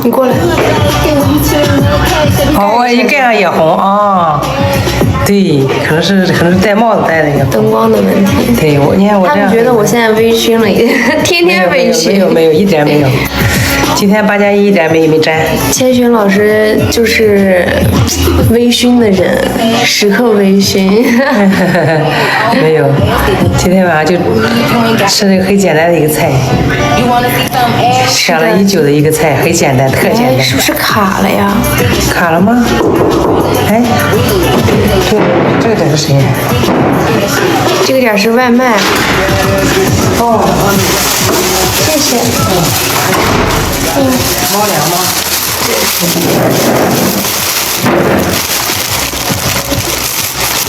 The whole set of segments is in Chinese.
你过来。哦，一盖上也红啊。对，可能是戴帽子戴的一个。灯光的问题。对，你看我这样。他们觉得我现在微醺了，天天微醺。没有，一点没有。今天8+1一点没沾。千寻老师就是微醺的人，时刻微醺。没有，今天晚上就吃了个很简单的一个菜，想了已久的一个菜，很简单，特简单。是不是卡了呀？卡了吗？哎，这个点是谁呀？这个点是外卖。哦，谢谢。猫粮吗？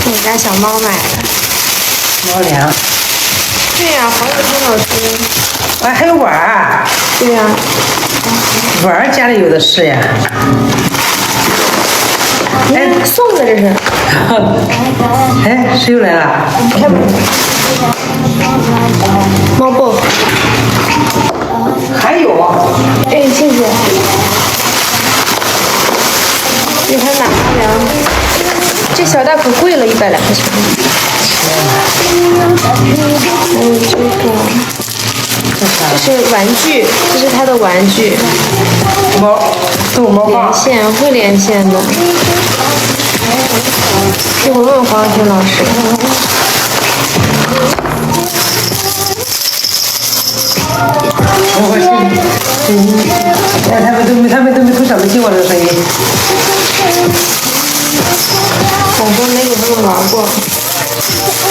我家小猫买的。猫粮。对呀，黄雨欣老师。哎，还有碗儿。对呀。碗儿家里有的是呀。哎，送的这是。哎，谁又来了？开门。猫抱。还有。哎，谢谢。你看哪猫粮？这小袋可贵了，120块钱。还有这个，这是玩具，这是他的玩具。逗猫棒。连线会连线的。一会儿问黄天老师。哎，他们都没从上面听过这个声音。我说没给他们玩过。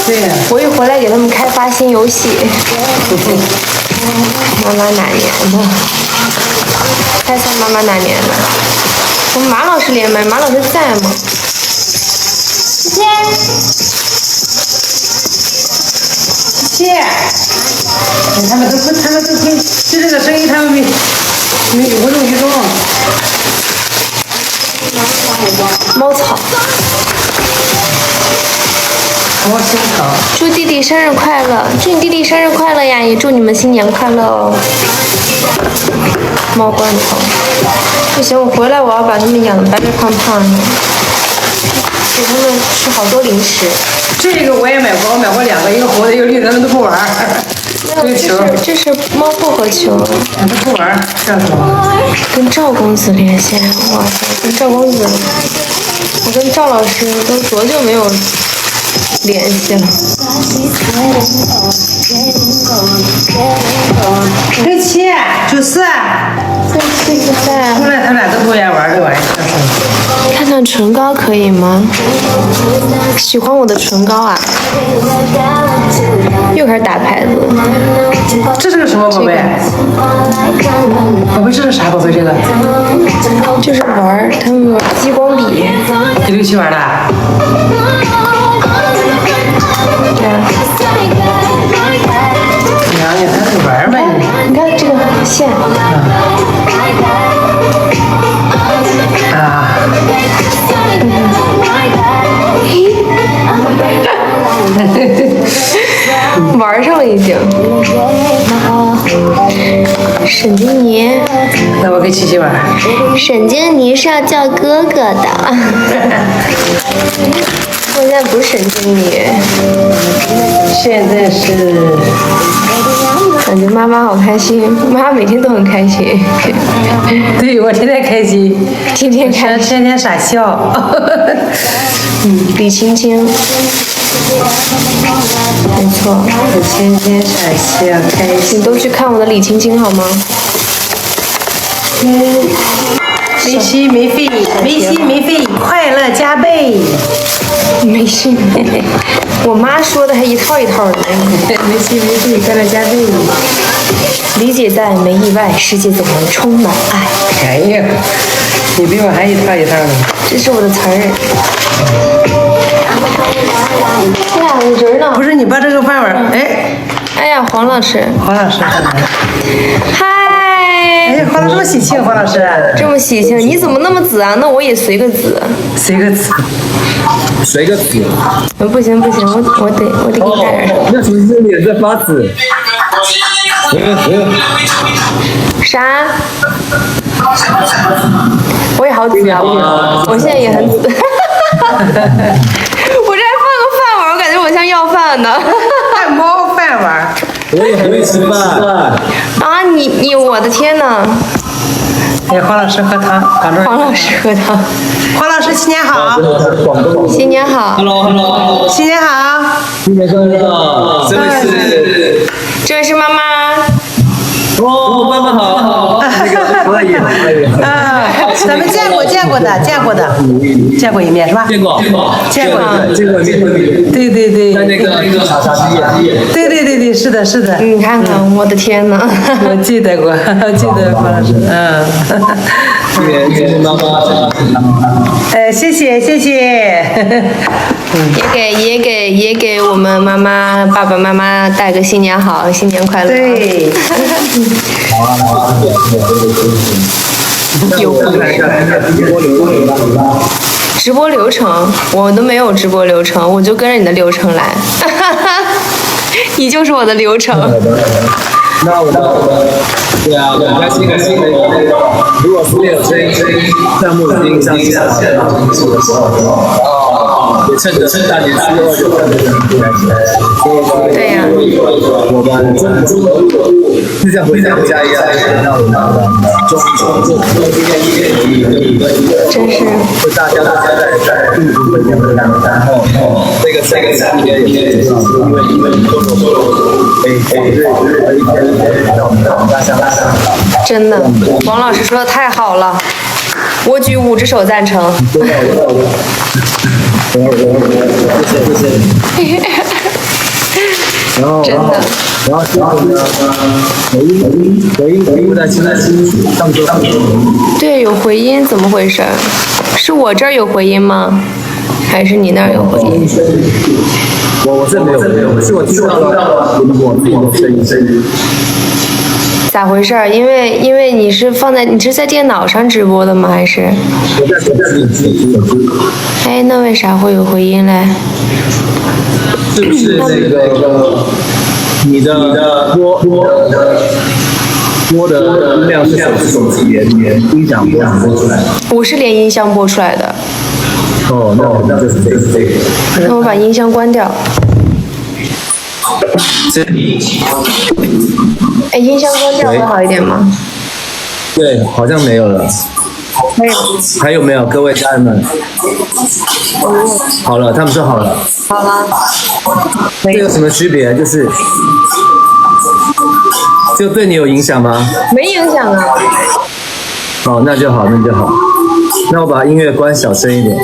对呀。我一回来给他们开发新游戏。妈妈哪年的？猜猜妈妈哪年的？我们马老师连麦，马老师在吗？谢。他们都听，就这个声音，他们没无动于衷。猫草。猫心草。祝弟弟生日快乐！祝你弟弟生日快乐呀！也祝你们新年快乐哦。猫罐头。不行，我回来我要把他们养得白白胖胖的，给他们吃好多零食。这个我也买过，我买过2个，一个红的，一个绿的，他们都不玩。这是猫薄荷球。他不玩，这样子吗？跟赵公子连线，哇塞，跟赵公子，我跟赵老师都多久没有联系了？67、94。这个在。后来他俩都不愿玩这玩意儿。看看唇膏可以吗？喜欢我的唇膏啊？又开始打牌子。这是个什么宝贝？宝贝，这是啥宝贝？这个？就是玩他们玩激光笔。你刘七玩的？对啊。娘呀，他是玩吧你？你看这个线。啊。玩上了已经。沈经妮。那我跟琪琪玩。沈经妮是要叫哥哥的。我现在不是沈经妮。现在是。感觉妈妈好开心，妈每天都很开心。对，我天天开心，天天开心，天天傻笑。李青青，没错，我天天傻笑，开心。你都去看我的李青青好吗？没心没肺，没心没肺，快乐加倍。没心没肺，我妈说的还一套一套的。没心没肺，快乐加倍。理解在没意外，世界总能充满爱。哎呀，你比我还一套一套的。这是我的词儿。呀，五仁呢？不是，你把这个饭碗，哎呀，黄老师。黄老师。嗨。哎，黄老师这么喜庆，黄老师。这么喜庆，你怎么那么紫啊？那我也随个紫。随个紫。随个紫。不行，我得给你带点。那是不是脸在发紫？啥？好紫啊！我现在也很紫。我这还放个饭碗，我感觉我像要饭的。还猫饭碗。我也很会吃饭。啊，我的天哪！哎，黄老师喝汤，广州人。黄老师喝汤。黄老师新年好。新年好。Hello， 新年好。新年快乐！这位是，这位是妈妈。哦，妈妈好。那个可以。啊，咱们见过一面是吧？见过一面。对。在那个茶茶之夜。对，是的。你看看，我的天哪！我记得黄老师。谢谢妈妈。谢谢。也给我们爸爸妈妈带个新年好，新年快乐。对。有直播流程，我都没有直播流程，我就跟着你的流程来。你就是我的流程。那我们对啊，很开心。如果是有声音弹幕的音箱下线，也趁大年初二就很开心。对呀。我们就像回娘家一样，让我们真是。大家在度过回娘的然后这个3天也因为真的，王老师说的太好了，我举5只手赞成。真的。然后回音不太清楚，上周。对，有回音，怎么回事？是我这儿有回音吗？还是你那儿有回音？我这没有，是我听到了我自己的声音。咋回事？因为你是在电脑上直播的吗？还是？我在手机。哎，那为啥会有回音嘞？是不是那个你的播的音量是手机连音响播出来的？我是连音箱播出来的。哦，那就是这个。那我把音箱关掉。哎，音箱关掉会好一点吗？对，好像没有了。还有没有各位家人们？好了，他们说好了。好了。这有什么区别？就对你有影响吗？没影响啊。哦，那就好。那我把音乐关小声一点。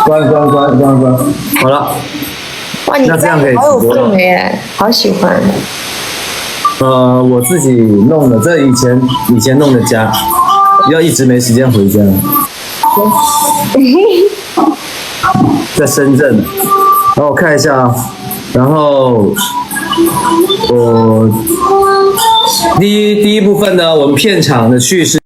关。好了。哇，你家里好有氛围哎，好喜欢。我自己弄的，这以前弄的家，要一直没时间回家。在深圳，然后我看一下啊，然后第一部分呢，我们片场的叙事。